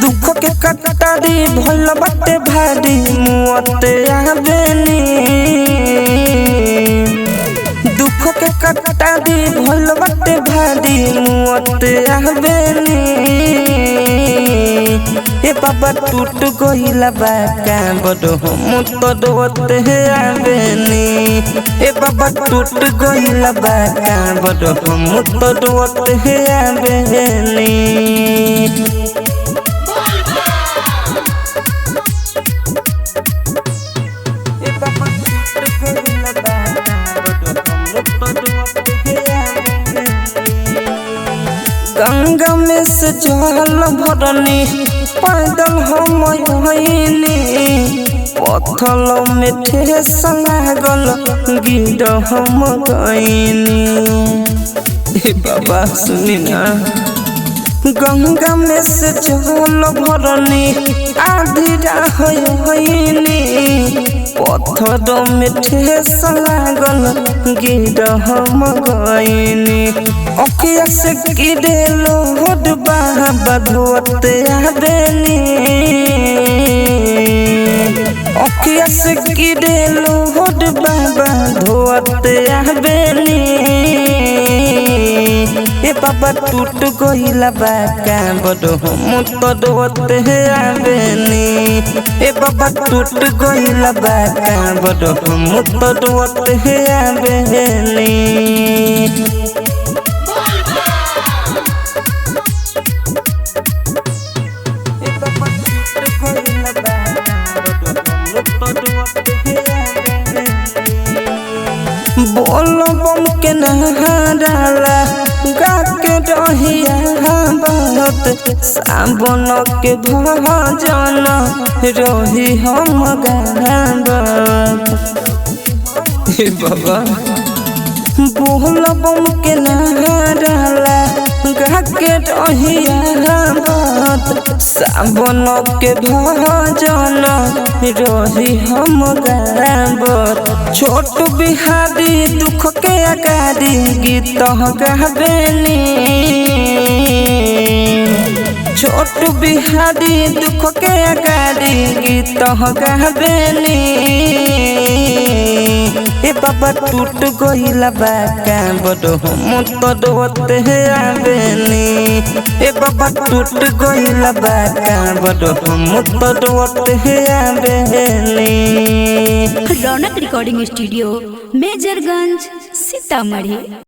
दुख के कटारी भइल बाटे भारी मुअते आवेनी। दुख के कटारी भइल बाटे भारी मुअते आवेनी। ए बाबा टूट गइला बा कांबर हम तो रोते आवेनी। ए बाबा टूट गइला बा कांबर हम तो रोते आवेनी। गंगा में से जल भरनी पैदल हम आइनी। पत्थर में ठेस लागल गिर हम गइनी। बाबा सुनी ना गंगा में से जल भरनी आधी राह होइनी। पत्थर में ठेस लागल गिर हम गइनी। अखिया से गिरे लोड बाबा धोते आवेनी। अखिया से गिरे लोड बाबा धोते आवेनी। ए बाबा टूट गइला बा कांबर हम तो रोते आवेनी। ए बाबा टूट गइला बा कांबर हम तो रोते आवेनी। बोल बम के नहराला गा के रहिया बहुत सावन के भजन रही हम गावत। बाबा बोल बम के नहराला गा के रहिया बहुत सावन के भजन रही हम गावत। छोट बिहारी दुख के अगारी गीत गावेनी। छोट बिहारी दुख के अगारी गीत गावेनी। ए बाबा टूट गइला बा कांबर हम तो रोते आवेनी। ए बाबा टूट गइला बा कांबर हम तो रोते आवेनी। रौनक रिकॉर्डिंग स्टूडियो मेजरगंज सीतामढ़ी।